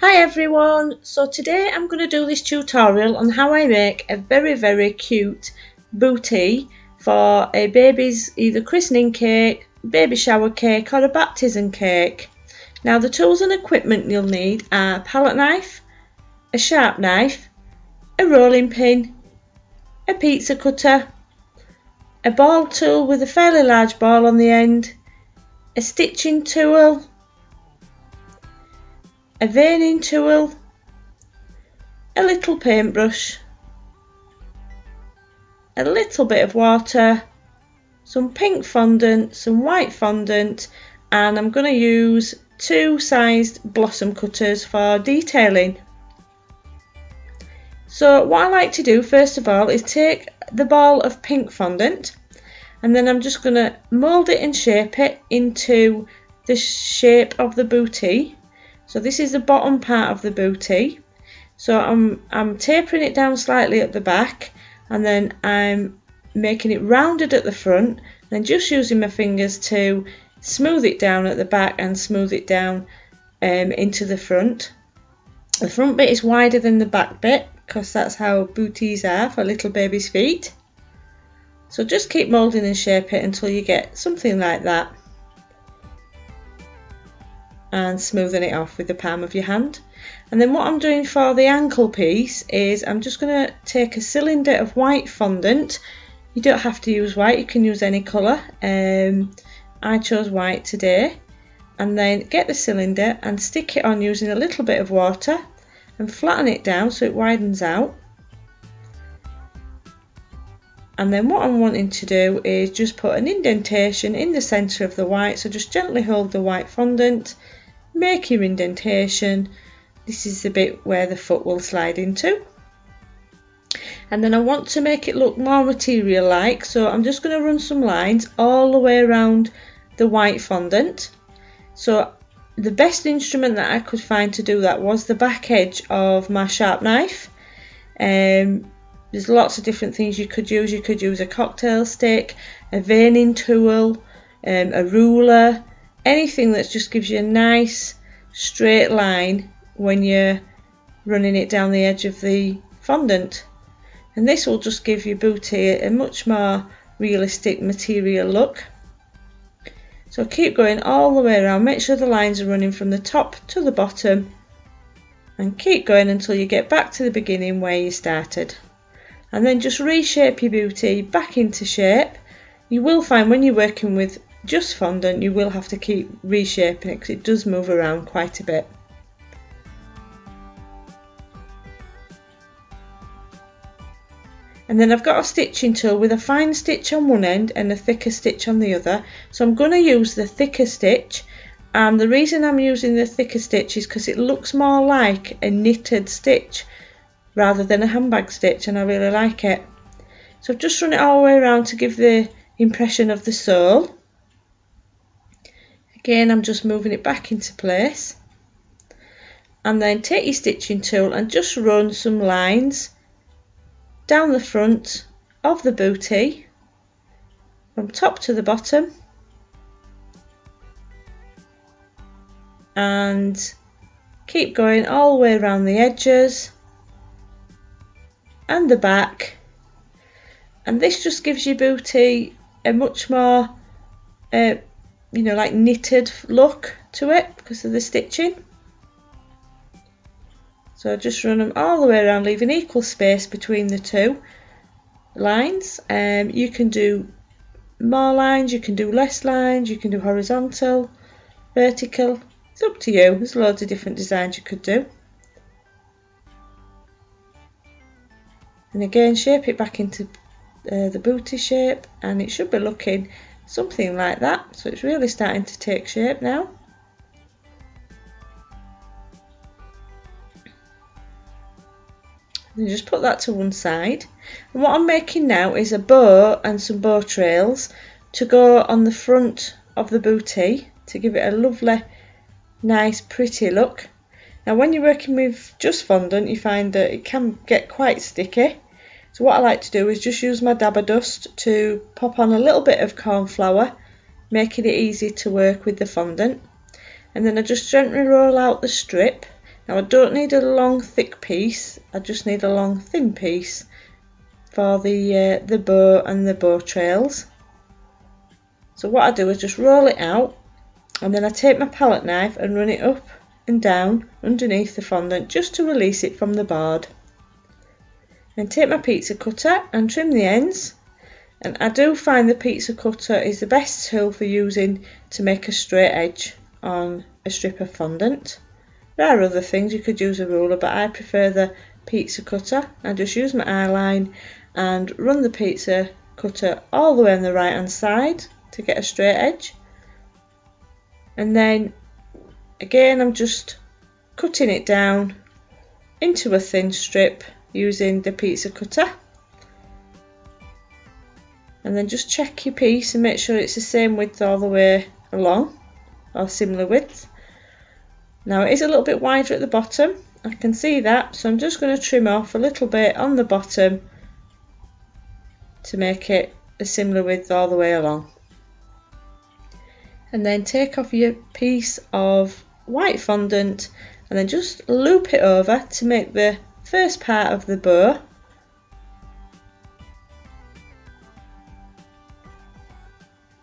Hi everyone, so today I'm going to do this tutorial on how I make a very cute booty for a baby's either christening cake, baby shower cake or a baptism cake. Now the tools and equipment you'll need are a palette knife, a sharp knife, a rolling pin, a pizza cutter, a ball tool with a fairly large ball on the end, a stitching tool, a veining tool, a little paintbrush, a little bit of water, some pink fondant, some white fondant, and I'm going to use 2 sized blossom cutters for detailing. So what I like to do first of all is take the ball of pink fondant and then I'm just going to mould it and shape it into the shape of the booty. So this is the bottom part of the booty. So I'm tapering it down slightly at the back and then I'm making it rounded at the front, then just using my fingers to smooth it down at the back and smooth it down into the front. The front bit is wider than the back bit because that's how booties are for little baby's feet. So just keep moulding and shape it until you get something like that. And smoothing it off with the palm of your hand. And then what I'm doing for the ankle piece is I'm just going to take a cylinder of white fondant. You don't have to use white, you can use any colour. I chose white today. And then get the cylinder and stick it on using a little bit of water and flatten it down so it widens out. And then what I'm wanting to do is just put an indentation in the centre of the white, so just gently hold the white fondant, make your indentation. This is the bit where the foot will slide into. And then I want to make it look more material like, so I'm just going to run some lines all the way around the white fondant. So the best instrument that I could find to do that was the back edge of my sharp knife. There's lots of different things you could use. You could use a cocktail stick, a veining tool, a ruler, anything that just gives you a nice straight line when you're running it down the edge of the fondant. And this will just give your booty a much more realistic material look. So keep going all the way around, make sure the lines are running from the top to the bottom and keep going until you get back to the beginning where you started. And then just reshape your booty back into shape. You will find when you're working with just fondant you will have to keep reshaping it because it does move around quite a bit. And then I've got a stitching tool with a fine stitch on one end and a thicker stitch on the other. So I'm going to use the thicker stitch, and the reason I'm using the thicker stitch is because it looks more like a knitted stitch rather than a handbag stitch, and I really like it. So I've just run it all the way around to give the impression of the sole. Again, I'm just moving it back into place. And then take your stitching tool and just run some lines down the front of the booty from top to the bottom. And keep going all the way around the edges and the back, and this just gives your booty a much more like knitted look to it because of the stitching. So just run them all the way around, leaving equal space between the two lines. You can do more lines, you can do less lines, you can do horizontal, vertical, it's up to you. There's loads of different designs you could do. And again, shape it back into the booty shape, and it should be looking something like that. So it's really starting to take shape now. And just put that to one side. And what I'm making now is a bow and some bow trails to go on the front of the booty to give it a lovely, nice, pretty look. Now when you're working with just fondant you find that it can get quite sticky. So what I like to do is just use my dabber dust to pop on a little bit of corn flour, making it easy to work with the fondant. And then I just gently roll out the strip. Now I don't need a long thick piece, I just need a long thin piece for the bow and the bow trails. So what I do is just roll it out, and then I take my palette knife and run it up and down underneath the fondant just to release it from the board. Then take my pizza cutter and trim the ends, and I do find the pizza cutter is the best tool for using to make a straight edge on a strip of fondant. There are other things, you could use a ruler, but I prefer the pizza cutter. I just use my eye line and run the pizza cutter all the way on the right hand side to get a straight edge, and then again I'm just cutting it down into a thin strip using the pizza cutter, and then just check your piece and make sure it's the same width all the way along or similar width. Now it is a little bit wider at the bottom, I can see that, so I'm just going to trim off a little bit on the bottom to make it a similar width all the way along. And then take off your piece of white fondant and then just loop it over to make the first part of the bow.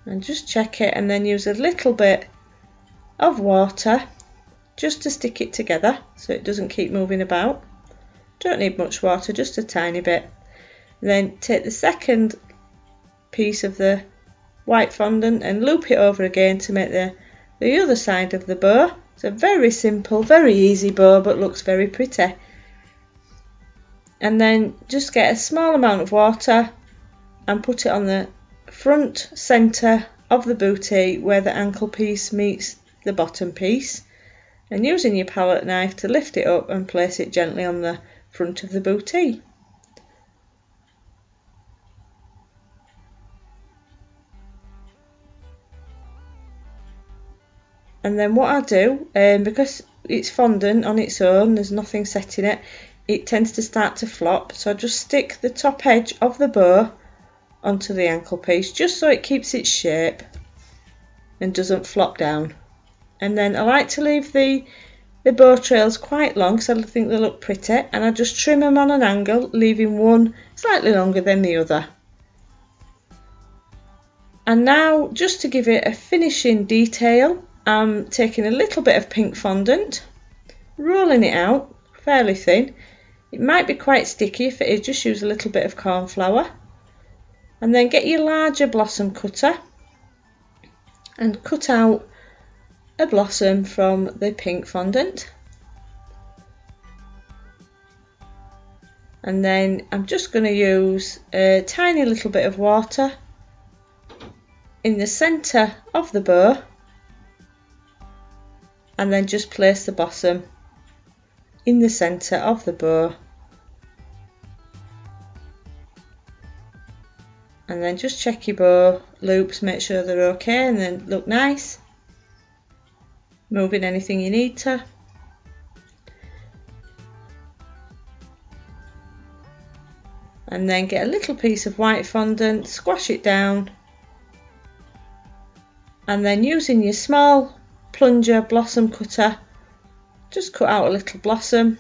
And just check it, and then use a little bit of water just to stick it together so it doesn't keep moving about. Don't need much water, just a tiny bit. And then take the second piece of the white fondant and loop it over again to make the other side of the bow. It's a very simple, very easy bow, but looks very pretty. And then just get a small amount of water and put it on the front centre of the bootie where the ankle piece meets the bottom piece, and using your palette knife to lift it up and place it gently on the front of the bootie. And then what I do, because it's fondant on its own, there's nothing set in it, it tends to start to flop, so I just stick the top edge of the bow onto the ankle piece just so it keeps its shape and doesn't flop down. And then I like to leave the bow trails quite long because I think they look pretty, and I just trim them on an angle, leaving one slightly longer than the other. And now, just to give it a finishing detail, I'm taking a little bit of pink fondant, rolling it out fairly thin. It might be quite sticky, if it is, just use a little bit of corn flour. And then get your larger blossom cutter and cut out a blossom from the pink fondant. And then I'm just going to use a tiny little bit of water in the centre of the bow, and then just place the blossom in the centre of the bow, and then just check your bow loops, make sure they're okay and then look nice, move in anything you need to. And then get a little piece of white fondant, squash it down, and then using your small plunger blossom cutter, just cut out a little blossom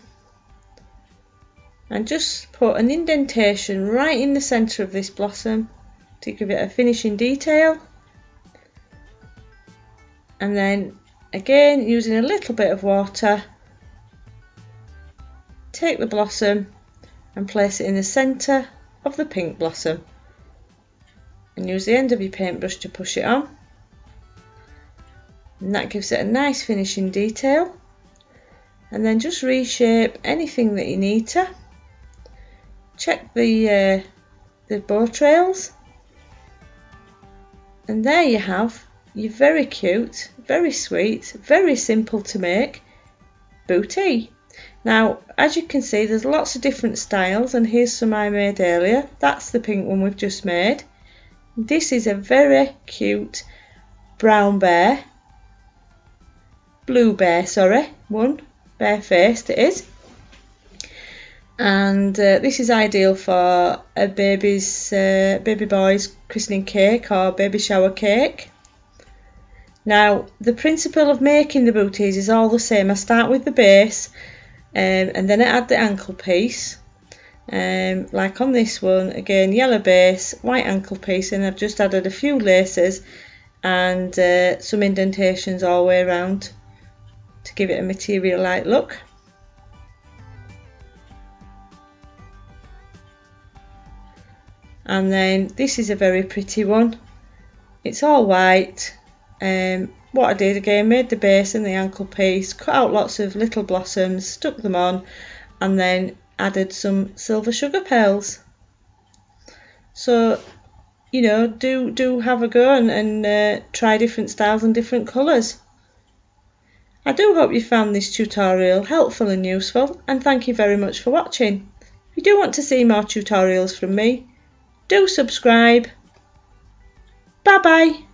and just put an indentation right in the centre of this blossom to give it a finishing detail. And then again, using a little bit of water, take the blossom and place it in the centre of the pink blossom, and use the end of your paintbrush to push it on, and that gives it a nice finishing detail. And then just reshape anything that you need to. Check the bow trails, and there you have your very cute, very sweet, very simple to make bootie. Now, as you can see, there's lots of different styles, and here's some I made earlier. That's the pink one we've just made. This is a very cute brown bear, blue bear, sorry, one, bare-faced it is. And this is ideal for a baby boy's christening cake or baby shower cake. Now the principle of making the booties is all the same. I start with the base and then I add the ankle piece. Like on this one, again yellow base, white ankle piece, and I've just added a few laces and some indentations all the way around to give it a material light look. And then this is a very pretty one. It's all white. What I did again, made the base and the ankle piece, cut out lots of little blossoms, stuck them on, and then added some silver sugar pearls. So, you know, do have a go and try different styles and different colours. I do hope you found this tutorial helpful and useful, and thank you very much for watching. If you do want to see more tutorials from me, do subscribe. Bye bye.